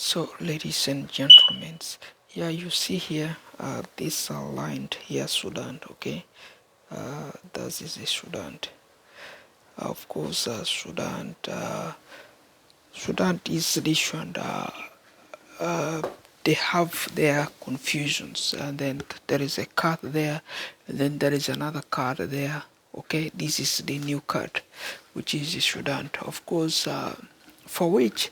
So, ladies and gentlemen, yeah, you see here, this lined here Sudan, okay? That is a Sudan. Of course, Sudan is this one. Uh, they have their confusions, and then there is a card there, and then there is another card there. Okay, this is the new card, which is Sudan. Of course, for which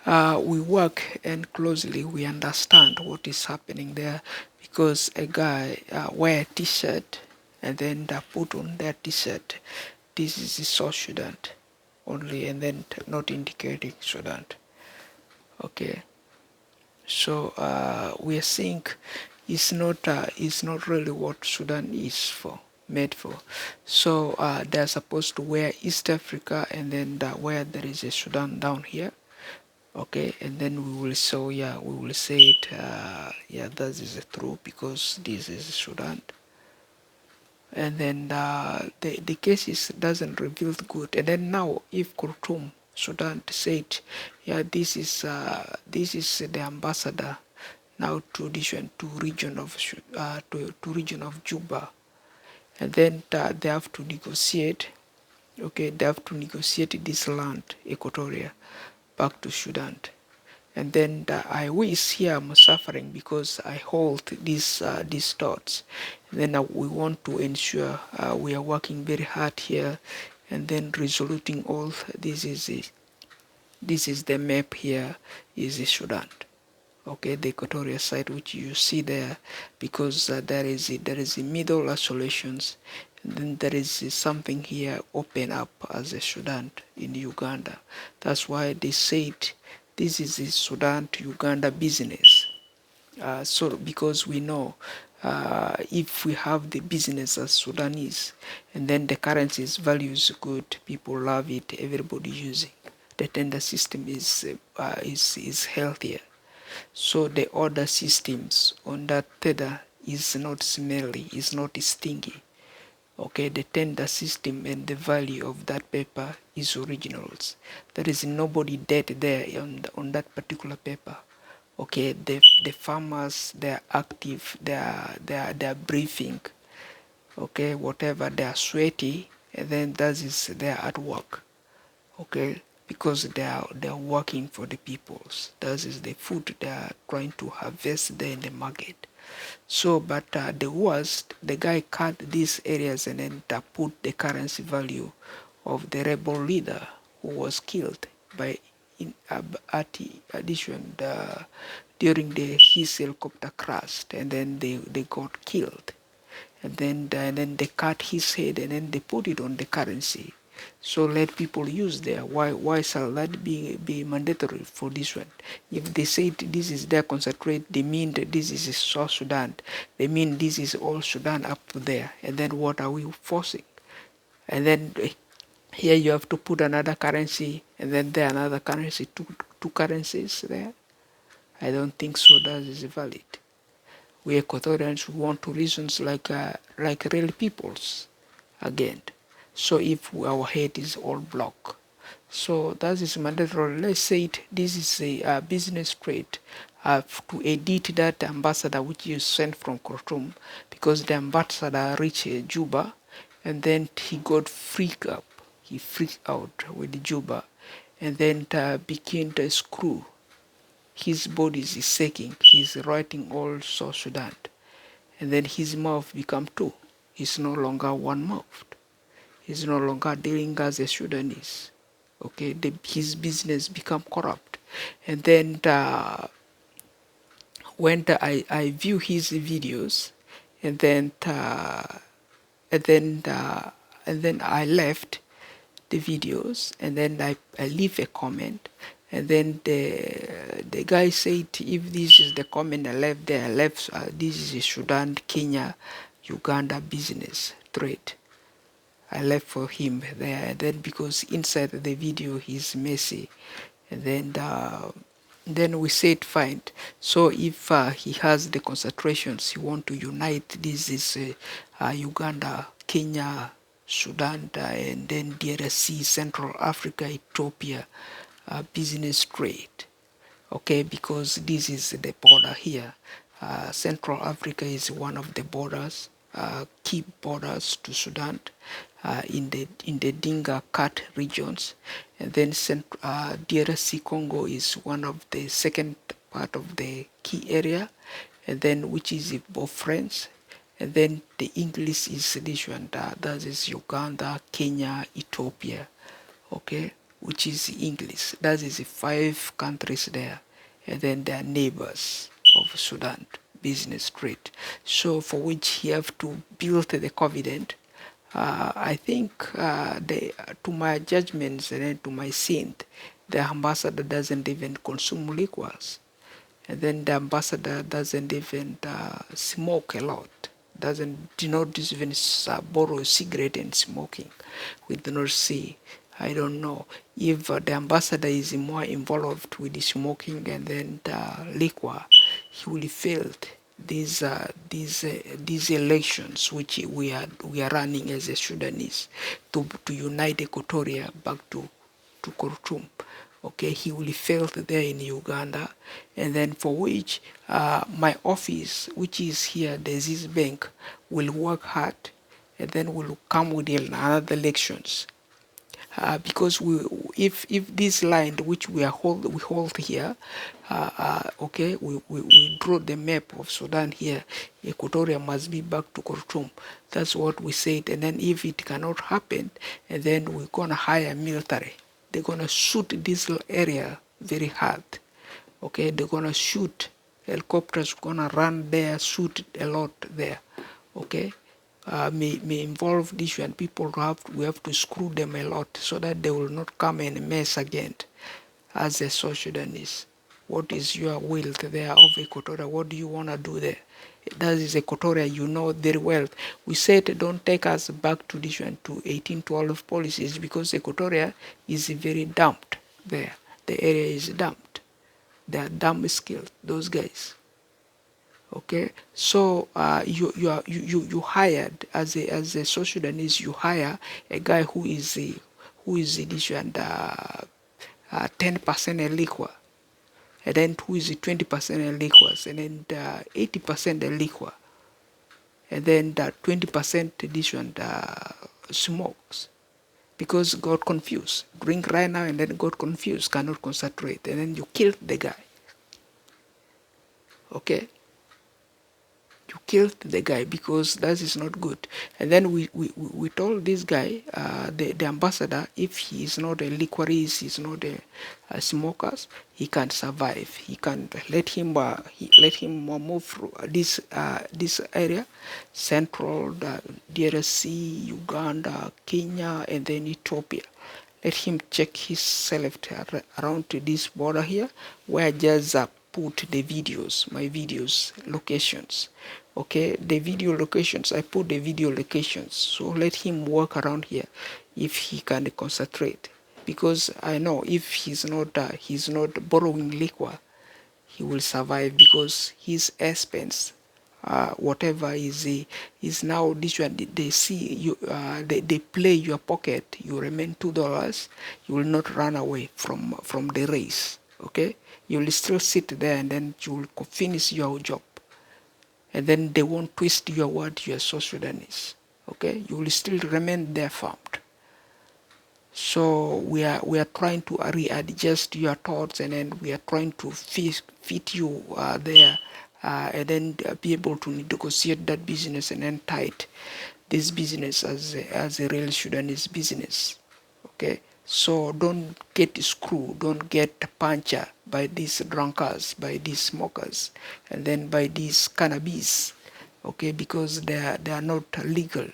we work and closely we understand what is happening there, because a guy wear a t-shirt and then put on that t-shirt, this is the South Sudan only, and then not indicating Sudan. Okay, so we are seeing it's not really what Sudan is for, made for. So they're supposed to wear East Africa, and then where there is a Sudan down here. Okay, and then we will, so yeah, we will say it, yeah, that is true, because this is Sudan. And then the cases doesn't reveal good. And then now, if Khartoum, Sudan, said, yeah, this is the ambassador now to addition to region of to region of Juba, and then they have to negotiate. Okay, they have to negotiate this land, Equatoria, back to Sudan. And then I wish here I'm suffering because I hold these thoughts. And then we want to ensure we are working very hard here, and then resoluting all. This is the map here, is Sudan. Okay, the equatorial side which you see there, because there is a middle isolations, and then there is something here open up as a Sudan in Uganda. That's why they said this is a Sudan to Uganda business. So because we know, if we have the business as Sudanese, and then the currency's value is good, people love it, everybody using, the tender system is healthier. So the order systems on that tether is not smelly, is not stingy. Okay, the tender system and the value of that paper is originals. There is nobody dead there on that particular paper. Okay, the farmers, they're active, they're breathing. Okay, whatever, they are sweaty, and then that is their at work. Okay, because they are working for the peoples. That is the food they are trying to harvest there in the market. So, but the worst, the guy cut these areas and then put the currency value of the rebel leader who was killed by in at addition during his helicopter crashed, and then they got killed, and then they cut his head and then they put it on the currency. So let people use there. Why shall that be mandatory for this one? If they say this is their concentrate, they mean that this is South Sudan. They mean this is all Sudan up to there. And then what are we forcing? And then here you have to put another currency, and then there another currency, two currencies there. I don't think so. That is valid. We Equatorians want to reasons like real peoples again. So if our head is all blocked, so that is mandatory. Let's say this is a business trade. To edit that ambassador which you sent from Khartoum, because the ambassador reached Juba, and then he got freaked up. He freaked out with Juba, and then became the screw. His body is shaking. He's writing all South Sudan, and then his mouth become two. He's no longer one mouth. He's no longer dealing as a Sudanese. Okay, his business become corrupt, and then when I view his videos, and then and then and then I left the videos, and then I leave a comment, and then the guy said, if this is the comment I left there, I left this is a Sudan, Kenya, Uganda business trade. I left for him there, and then because inside the video he's messy, and then we said fine. So if he has the concentrations, he want to unite. This is Uganda, Kenya, Sudan, and then DRC, Central Africa, Ethiopia, business trade. okay, because this is the border here. Central Africa is one of the borders, key borders to Sudan, in the Dinga Kat regions, and then DRC Congo is one of the second part of the key area, and then which is both friends, and then the English is this one, that is Uganda, Kenya, Ethiopia, okay, which is English. That is 5 countries there, and then they are neighbors of Sudan, business trade. So for which you have to build the covenant. I think to my judgments and then to my synth, the ambassador doesn't even consume liquors, and then the ambassador doesn't even smoke a lot, doesn't do not even borrow a cigarette and smoking with the North Sea. I don't know if the ambassador is more involved with the smoking and then the liquor, he will fail these elections which we are running as a Sudanese to unite Equatoria back to Khartoum. Okay, he will fail there in Uganda, and then for which my office, which is here, the Aziz Bank, will work hard, and then will come with another elections. Because if this line which we hold here, okay, we draw the map of Sudan here, Equatoria must be back to Khartoum. That's what we said, and then if it cannot happen, and then we're gonna hire military. They're gonna shoot this area very hard. Okay, they're gonna shoot, helicopters gonna run there, shoot a lot there. Okay, may involve this, and we have to screw them a lot so that they will not come and mess again as a South Sudanese. What is your will there of Equatoria? What do you want to do there? That is Equatoria, you know very well. We said don't take us back to this one, to 1812 policies, because Equatoria is very dumped there. The area is dumped. They are dumb skilled, those guys. Okay, so you hired as a South Sudanese, you hire a guy who is this one, 10% liquor, and then who is 20% liquors, and then 80% liquor, and then that 20% this one smokes, because got confused, drink right now and then got confused, cannot concentrate, and then you killed the guy. Okay, you killed the guy because that is not good. And then we told this guy, the ambassador, if he is not a liquorist, he's not a smoker, he can survive. He can let him move through this area, central, DRC, Uganda, Kenya, and then Ethiopia. Let him check himself around to this border here, where just put the videos, my videos, locations. Okay, the video locations, I put the video locations. So let him walk around here if he can concentrate. Because I know if he's not borrowing liquor, he will survive, because his expense, whatever is now this one, they see you, they play your pocket, you remain $2, you will not run away from the race. Okay, you will still sit there, and then you will finish your job, and then they won't twist your word, you are South Sudanese. Okay, you will still remain there farmed. So we are trying to readjust your thoughts, and then we are trying to fit you there, and then be able to negotiate that business and then tight this business as a real Sudanese business. Okay, so don't get screwed, don't get punctured by these drunkards, by these smokers, and then by these cannabis. Okay, because they are not legal.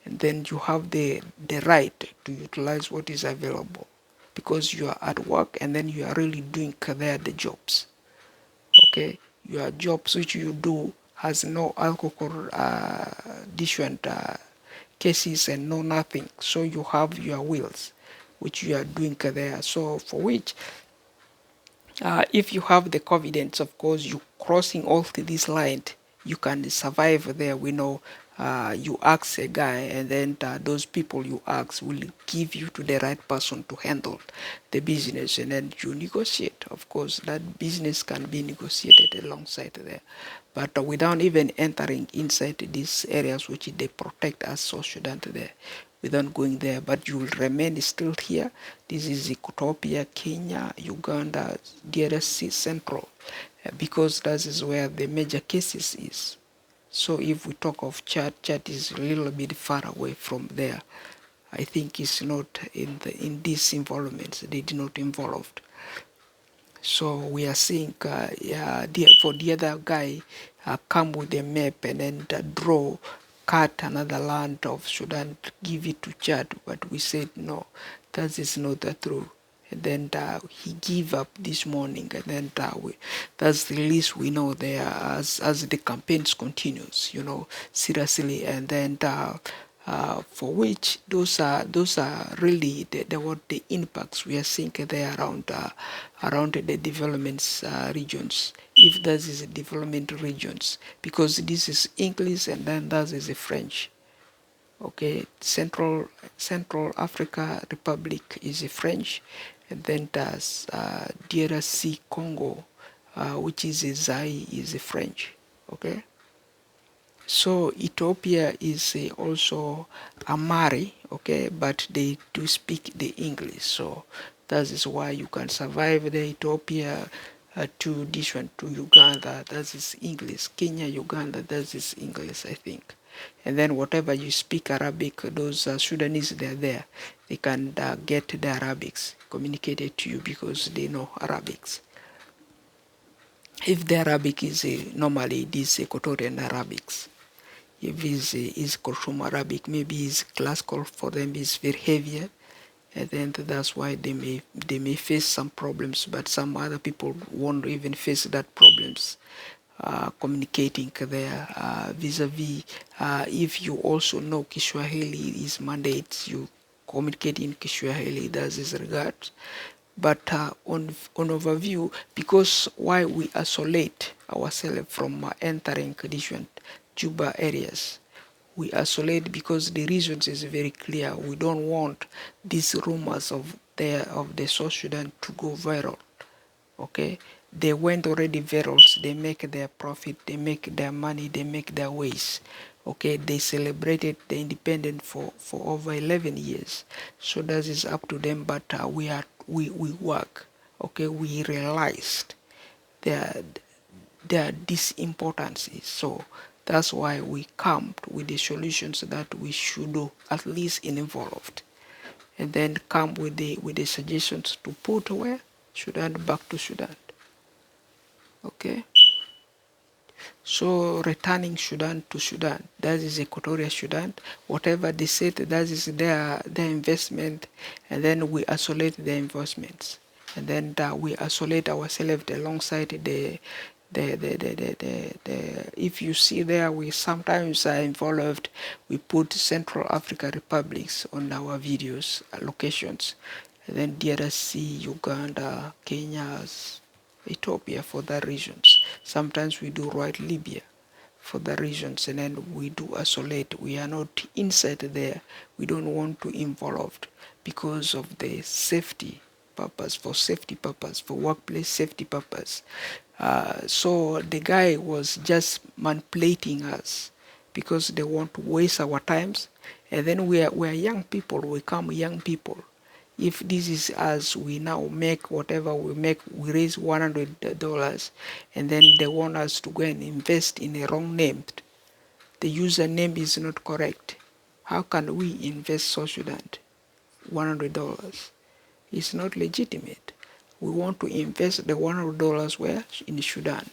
And then you have the right to utilize what is available, because you are at work, and then you are really doing there the jobs. Okay, your jobs which you do has no alcohol different cases and no nothing, so you have your wheels which you are doing there. So for which if you have the confidence, of course, you crossing all this line, you can survive there. We know you ask a guy, and then those people you ask will give you to the right person to handle the business, and then you negotiate. Of course, that business can be negotiated alongside there, but without even entering inside these areas which they protect as South Sudan there, without going there, but you will remain still here. This is Ethiopia, Kenya, Uganda, DRC Central, because that is where the major cases is. So if we talk of Chad, Chad is a little bit far away from there. I think it's not in these involvements. They did not involved. So we are seeing, for the other guy, come with a map and then cut another land of Sudan, give it to Chad. But we said no, that is not the truth. And then he gave up this morning, and then that's the least we know there as the campaigns continues, seriously. And then for which those are really what the impacts we are seeing there around the development regions, if that is development regions, because this is English and then that is French. Okay, Central Africa Republic is French, and then there's DRC Congo, which is Zaire, is French. Okay. So Ethiopia is also Amharic, okay, but they do speak the English. So that is why you can survive the Ethiopia to this one, to Uganda, that is English. Kenya, Uganda, that is English, I think. And then whatever you speak Arabic, those Sudanese, they're there. They can get the Arabics communicated to you because they know Arabics. If the Arabic is normally this Equatorian Arabics. If is Khartoum Arabic, maybe his classical for them is very heavier, and then that's why they may face some problems, but some other people won't even face that problems communicating there vis-a-vis. If you also know Kiswahili is mandate, you communicate in Kiswahili, that's his regards. But on overview, because why we isolate ourselves from entering different Juba areas, we isolate because the reasons is very clear. We don't want these rumors of the South Sudan to go viral. Okay, they went already viral. They make their profit, they make their money, they make their ways. Okay, they celebrated the independence for over 11 years. So that is up to them. But we work. Okay, we realized their disimportance. So that's why we come with the solutions that we should do, at least involved, and then come with the suggestions to put where Sudan back to Sudan. Okay. So returning Sudan to Sudan, that is Equatorial Sudan. Whatever they said, that is their investment, and then we isolate the investments, and then we isolate ourselves alongside the if you see there, we sometimes are involved. We put Central Africa republics on our videos locations, and then DRC, Uganda, Kenya, Ethiopia for the regions. Sometimes we do right Libya for the regions, and then we do isolate. We are not inside there. We don't want to involved because of the safety purpose, for workplace safety purpose. So the guy was just manipulating us because they want to waste our times, and then we are young people. We come young people. If this is us, we now make whatever we make, we raise $100, and then they want us to go and invest in a wrong name. The username is not correct. How can we invest South Sudan $100? It's not legitimate. We want to invest the $100 where? In Sudan,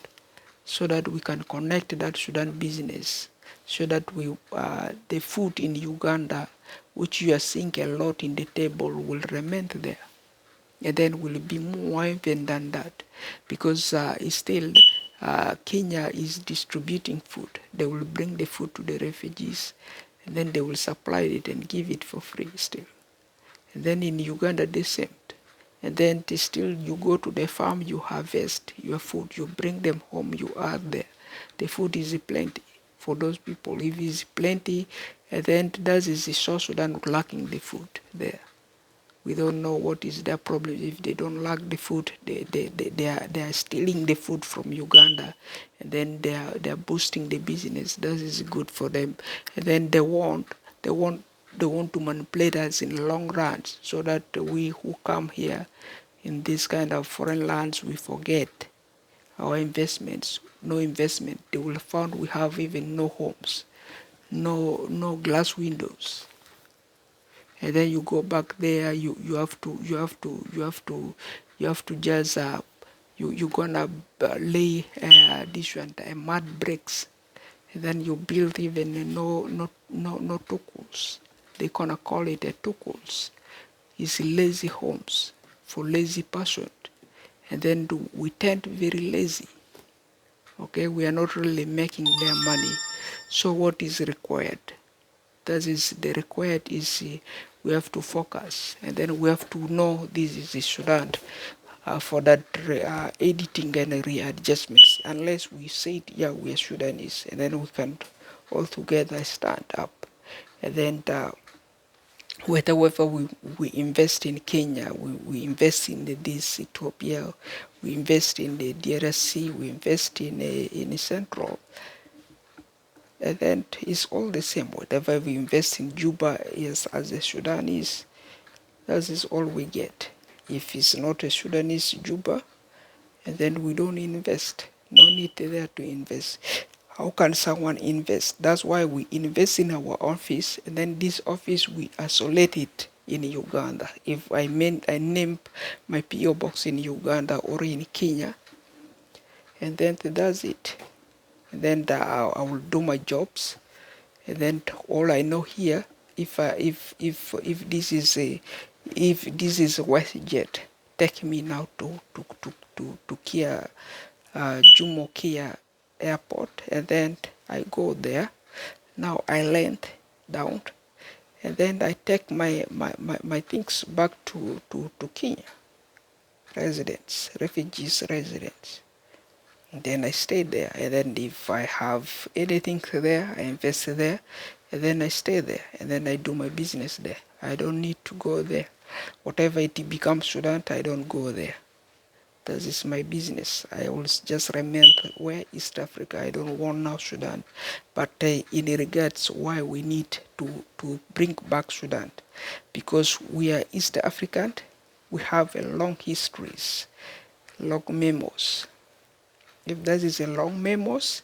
so that we can connect that Sudan business, so that we the food in Uganda, which you are seeing a lot in the table, will remain there, and then will be more even than that, because still Kenya is distributing food. They will bring the food to the refugees, and then they will supply it and give it for free still. And then in Uganda the same. And then still you go to the farm, you harvest your food, you bring them home, you are there. The food is plenty. for those people. If it's plenty, and then that is the South Sudan lacking the food there. We don't know what is their problem. If they don't lack the food, they are stealing the food from Uganda, and then they are boosting the business. That is good for them. And then they want they want to manipulate us in the long run, so that we who come here in this kind of foreign lands, we forget our investments. No investment. They will find we have even no homes, no glass windows. And then you go back there, you have to just you're gonna lay this one mud bricks, and then you build even no tukul. They gonna call it a tukul. It's lazy homes for lazy person, and then we tend very lazy. Okay, we are not really making their money. So what is required? That is the required is we have to focus, and then we have to know this is the Sudan for that editing and readjustments. Unless we say it, yeah, we are Sudanese, and then we can all together stand up. And then whatever we invest in Kenya, we invest in this Ethiopia, we invest in the DRC, we invest in Central. And then it's all the same. Whatever we invest in Juba is as a Sudanese, that is all we get. If it's not a Sudanese Juba, and then we don't invest. No need there to invest. How can someone invest? That's why we invest in our office, and then this office we isolate it in Uganda. If I name my PO box in Uganda or in Kenya, and then that's it. And then I will do my jobs, and then all I know here, if this is WestJet, take me now to Kia Jumo Kia Airport, and then I go there. Now I land down, and then I take my things back to Kenya refugees residence. And then I stay there, and then if I have anything there, I invest there, and then I stay there, and then I do my business there. I don't need to go there. Whatever it becomes Sudan, I don't go there. That is my business. I will just remain where East Africa. I don't want now Sudan. But in regards why we need to bring back Sudan, because we are East African, we have a long histories, long memos. If that is a long memos,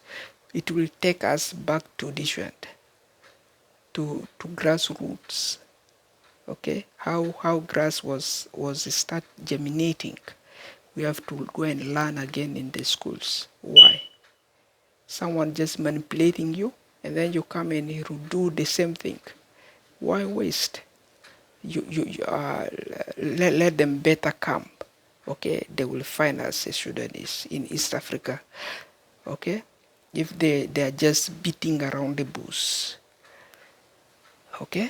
it will take us back to this one, to grassroots. Okay, how grass was start germinating. We have to go and learn again in the schools. Why? Someone just manipulating you, and then you come and you do the same thing. Why waste? Let them better come. Okay, they will find us as Sudanese in East Africa. Okay, if they are just beating around the bush. Okay.